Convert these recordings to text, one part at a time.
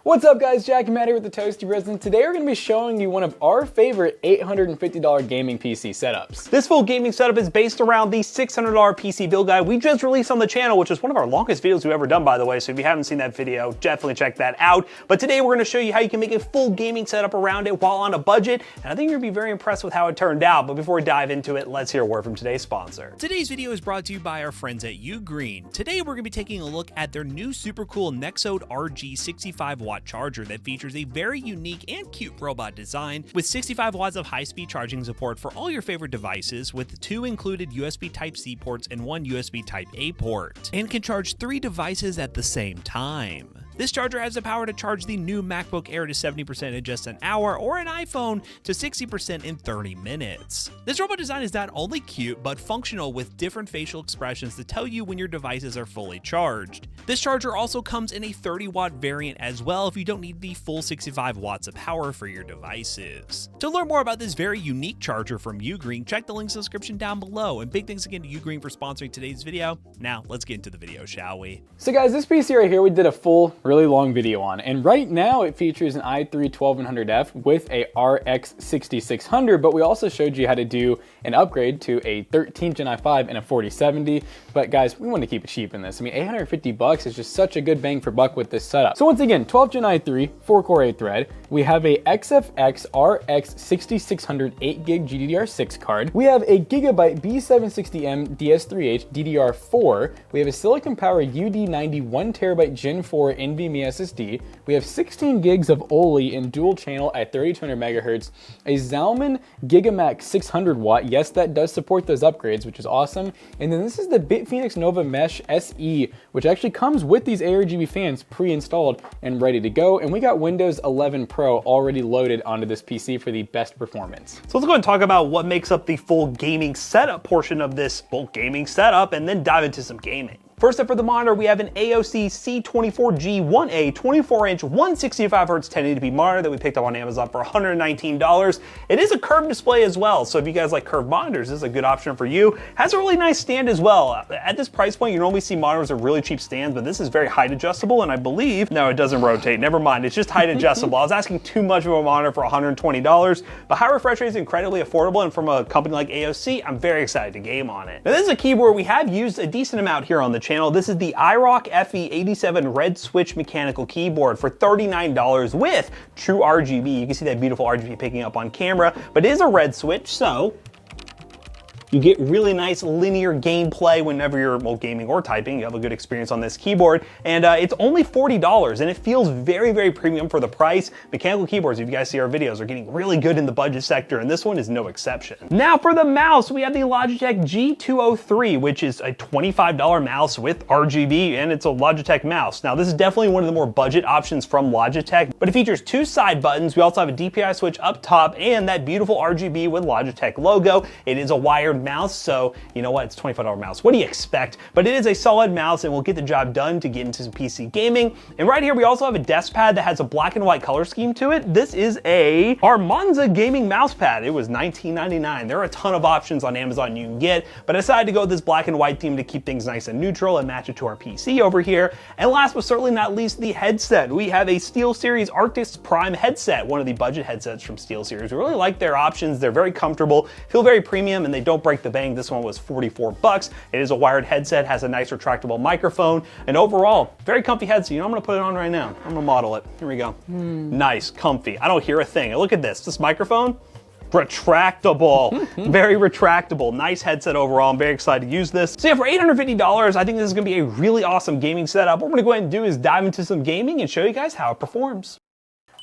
What's up guys, Jack and Matt here with the Toasty Bros, and today we're going to be showing you one of our favorite $850 gaming PC setups. This full gaming setup is based around the $600 PC build guide we just released on the channel, which is one of our longest videos we've ever done, by the way, so if you haven't seen that video, definitely check that out. But today we're going to show you how you can make a full gaming setup around it while on a budget, and I think you're going to be very impressed with how it turned out. But before we dive into it, let's hear a word from today's sponsor. Today's video is brought to you by our friends at Ugreen. Today we're going to be taking a look at their new super cool Nexode RG 65-watt charger that features a very unique and cute robot design with 65 watts of high-speed charging support for all your favorite devices, with 2 included USB Type-C ports and 1 USB Type-A port, and can charge 3 devices at the same time. This charger has the power to charge the new MacBook Air to 70% in just an hour, or an iPhone to 60% in 30 minutes. This robot design is not only cute, but functional, with different facial expressions to tell you when your devices are fully charged. This charger also comes in a 30-watt variant as well if you don't need the full 65 watts of power for your devices. To learn more about this very unique charger from Ugreen, check the links in the description down below. And big thanks again to Ugreen for sponsoring today's video. Now, let's get into the video, shall we? So guys, this PC right here we did a full really long video on, and right now it features an i3 12100F with a RX 6600, but we also showed you how to do an upgrade to a 13th Gen i5 and a 4070. But guys, we want to keep it cheap in this. I mean, 850 bucks is just such a good bang for buck with this setup. So once again, 12th Gen i3, 4-core 8-thread. We have a XFX RX 6600 8GB GDDR6 card. We have a Gigabyte B760M DS3H DDR4. We have a Silicon Power UD90 1TB Gen 4 NVMe SSD. We have 16 gigs of OLOy in dual channel at 3200 megahertz. A Zalman Gigamax 600 watt. Yes, that does support those upgrades, which is awesome. And then this is the Bitfenix Nova Mesh SE, which actually comes with these ARGB fans pre-installed and ready to go. And we got Windows 11 Pro already loaded onto this PC for the best performance. So let's go ahead and talk about what makes up the full gaming setup portion of this full gaming setup, and then dive into some gaming. First up for the monitor, we have an AOC C24G1A 24-inch 165Hz 1080p monitor that we picked up on Amazon for $119. It is a curved display as well, so if you guys like curved monitors, this is a good option for you. Has a really nice stand as well. At this price point, you normally see monitors with really cheap stands, but this is very height adjustable, and I believe, no, it doesn't rotate, never mind, it's just height adjustable. I was asking too much of a monitor for $120, but high refresh rate is incredibly affordable, and from a company like AOC, I'm very excited to game on it. Now this is a keyboard we have used a decent amount here on the channel. This is the iRock FE87 Red Switch mechanical keyboard for $39 with true RGB. You can see that beautiful RGB picking up on camera, but it is a red switch, so you get really nice linear gameplay whenever you're, well, gaming or typing. You have a good experience on this keyboard, and it's only $40, and it feels very, very premium for the price. Mechanical keyboards, if you guys see our videos, are getting really good in the budget sector, and this one is no exception. Now for the mouse, we have the Logitech G203, which is a $25 mouse with RGB, and it's a Logitech mouse. Now this is definitely one of the more budget options from Logitech, but it features 2 side buttons. We also have a DPI switch up top, and that beautiful RGB with Logitech logo. It is a wired mouse, so you know what, it's a $25 mouse. What do you expect? But it is a solid mouse and will get the job done to get into some PC gaming. And right here we also have a desk pad that has a black and white color scheme to it. This is a Armanza gaming mouse pad. It was $19.99. There are a ton of options on Amazon you can get, but I decided to go with this black and white theme to keep things nice and neutral and match it to our PC over here. And last but certainly not least, the headset. We have a SteelSeries Arctis Prime headset, one of the budget headsets from SteelSeries. We really like their options. They're very comfortable, feel very premium, and they don't break the bank. This one was 44 bucks. It is a wired headset, has a nice retractable microphone, and overall, very comfy headset. You know, I'm gonna put it on right now. I'm gonna model it. Here we go. Nice, comfy. I don't hear a thing. And look at this microphone, retractable, very retractable. Nice headset overall. I'm very excited to use this. So yeah, for $850, I think this is gonna be a really awesome gaming setup. What we're gonna go ahead and do is dive into some gaming and show you guys how it performs.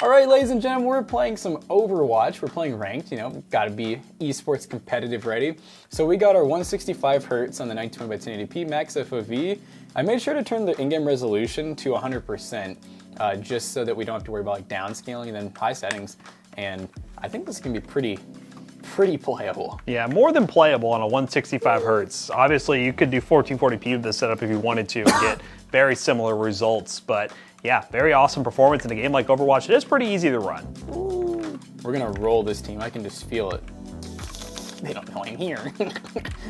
All right, ladies and gentlemen, we're playing some Overwatch. We're playing ranked, you know, gotta be esports competitive ready. So we got our 165 Hz on the 1920 by 1080p max FOV. I made sure to turn the in-game resolution to 100%, just so that we don't have to worry about like downscaling, and then high settings. And I think this can be pretty playable. Yeah, more than playable on a 165 Hz. Obviously, you could do 1440p with this setup if you wanted to and get very similar results, but yeah, very awesome performance in a game like Overwatch. It is pretty easy to run. Ooh. We're gonna roll this team. I can just feel it. They don't know I'm here.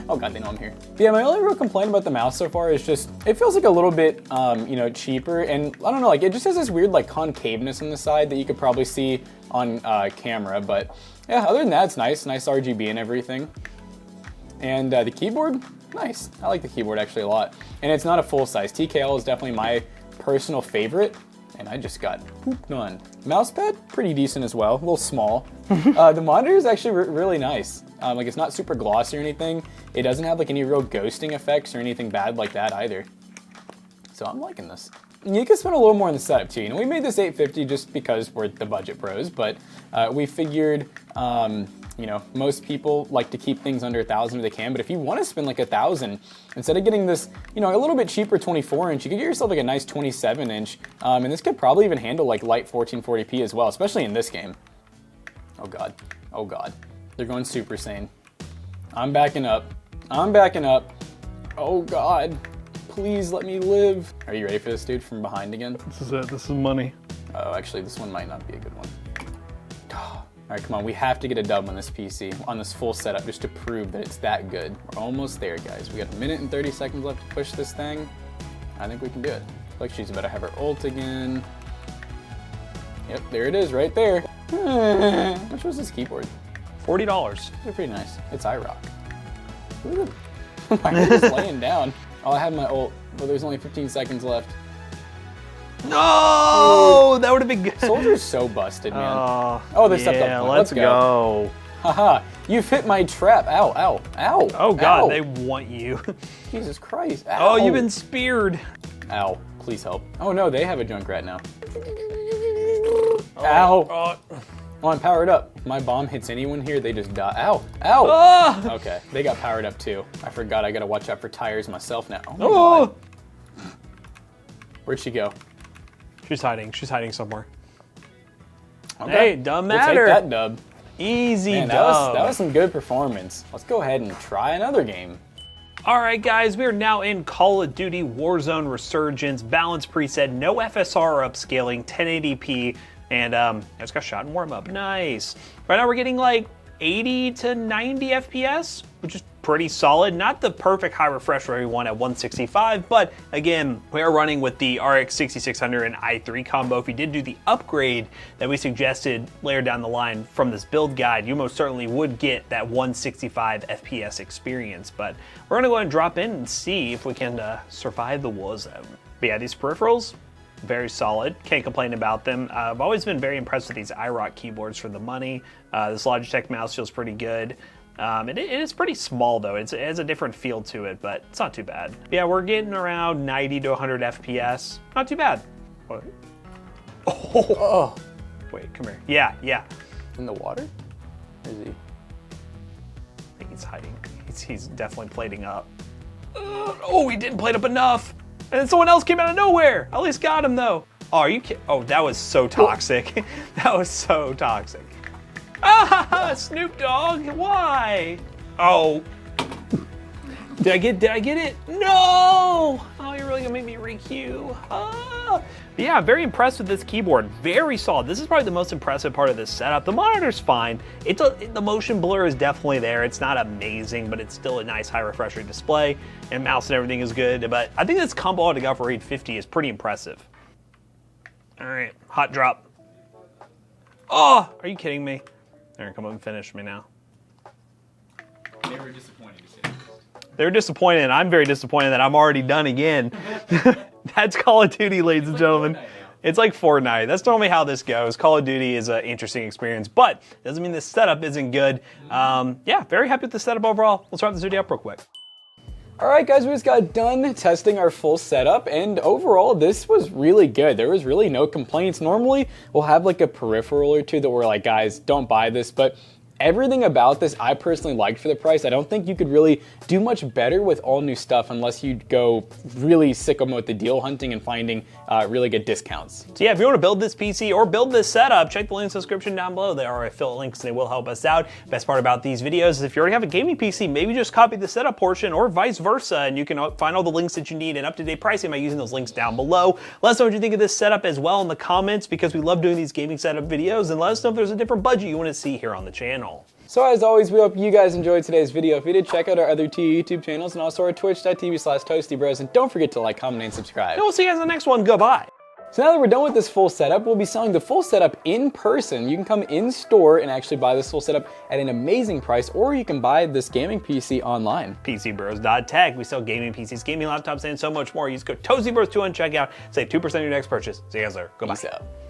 Oh God, they know I'm here. But yeah, my only real complaint about the mouse so far is just, it feels like a little bit, you know, cheaper. And I don't know, like it just has this weird like concaveness on the side that you could probably see on camera. But yeah, other than that, it's nice RGB and everything. And the keyboard, nice. I like the keyboard actually a lot. And it's not a full size. TKL is definitely my personal favorite. And I just got pooped on. Mousepad, pretty decent as well, a little small. The monitor is actually really nice. Like it's not super glossy or anything. It doesn't have like any real ghosting effects or anything bad like that either. So I'm liking this. And you can spend a little more on the setup too. You know, we made this $850 just because we're the budget pros, but we figured, you know, most people like to keep things under 1,000 if they can, but if you want to spend like 1,000, instead of getting this, you know, a little bit cheaper 24-inch, you could get yourself like a nice 27-inch, and this could probably even handle like light 1440p as well, especially in this game. Oh God, oh God, they're going Super Saiyan. I'm backing up, I'm backing up. Oh God, please let me live. Are you ready for this, dude, from behind again? This is it, this is money. Oh, actually, this one might not be a good one. All right, come on, we have to get a dub on this PC, on this full setup, just to prove that it's that good. We're almost there, guys. We got 1 minute and 30 seconds left to push this thing. I think we can do it. Like she's about to have her ult again. Yep, there it is, right there. How much was this keyboard? $40. They're pretty nice. It's iRock. My head is laying down. Oh, I have my ult, but there's only 15 seconds left. No, that would have been good. Soldier's so busted, man. Oh, they stepped up. Let's go. Haha, you've hit my trap. Ow, ow, ow. Oh God, ow. they want you. Jesus Christ. Ow. Oh, you've been speared. Ow, please help. Oh no, they have a Junkrat now. Ow. Oh, I'm powered up. My bomb hits anyone here, they just die. Ow, ow. Oh. Okay, they got powered up too. I forgot I gotta watch out for tires myself now. Oh my God. Where'd she go? She's hiding somewhere. Okay. Hey, doesn't matter. We'll take that dub. Easy Man, dub. that was some good performance. Let's go ahead and try another game. All right, guys, we are now in Call of Duty Warzone Resurgence. Balance preset, no FSR upscaling, 1080p, and I just got shot in warm-up. Nice. Right now we're getting like 80 to 90 FPS, which is pretty solid. Not the perfect high refresh rate we want at 165, but again, we are running with the RX 6600 and i3 combo. If you did do the upgrade that we suggested later down the line from this build guide, you most certainly would get that 165 FPS experience. But we're gonna go ahead and drop in and see if we can survive the Warzone. But yeah, these peripherals, very solid. Can't complain about them. I've always been very impressed with these iRock keyboards for the money. This Logitech mouse feels pretty good. It is pretty small though. It has a different feel to it, but it's not too bad. Yeah, we're getting around 90 to 100 FPS. Not too bad. What? Oh. Wait, come here. Yeah. In the water? Where is he? I think he's hiding. He's definitely plating up. Oh, he didn't plate up enough. And then someone else came out of nowhere. I at least got him though. Oh, are you kidding? Oh, that was so toxic. That was so toxic. Ah, Snoop Dogg, why? Oh. Did I get it? No! Oh, you're really gonna make me re-queue. Ah. But yeah, very impressed with this keyboard. Very solid. This is probably the most impressive part of this setup. The monitor's fine. The motion blur is definitely there. It's not amazing, but it's still a nice high refresh rate display, and mouse and everything is good. But I think this combo I got for 850 is pretty impressive. All right, hot drop. Oh, are you kidding me? They're gonna come up and finish me now. They were disappointed to say the least. They're disappointed, and I'm very disappointed that I'm already done again. That's Call of Duty, ladies and gentlemen. It's like Fortnite. That's normally how this goes. Call of Duty is an interesting experience, but it doesn't mean the setup isn't good. Yeah, very happy with the setup overall. Let's wrap this video up real quick. All right, guys, we just got done testing our full setup, and overall, this was really good. There was really no complaints. Normally, we'll have like a peripheral or two that we're like, guys, don't buy this, but everything about this I personally liked for the price. I don't think you could really do much better with all new stuff unless you go really sicko with the deal hunting and finding really good discounts. So yeah, if you want to build this PC or build this setup, check the links in the description down below. There are affiliate links and they will help us out. Best part about these videos is if you already have a gaming PC, maybe just copy the setup portion or vice versa, and you can find all the links that you need and up-to-date pricing by using those links down below. Let us know what you think of this setup as well in the comments, because we love doing these gaming setup videos, and let us know if there's a different budget you want to see here on the channel. So as always, we hope you guys enjoyed today's video. If you did, check out our other two YouTube channels and also our twitch.tv/toastybros. And don't forget to like, comment, and subscribe. And we'll see you guys in the next one. Goodbye. So now that we're done with this full setup, we'll be selling the full setup in person. You can come in store and actually buy this full setup at an amazing price, or you can buy this gaming PC online. PCBros.tech. We sell gaming PCs, gaming laptops, and so much more. Use code TOASTYBROS2 on checkout. Save 2% on your next purchase. See you guys later. Goodbye. Peace out.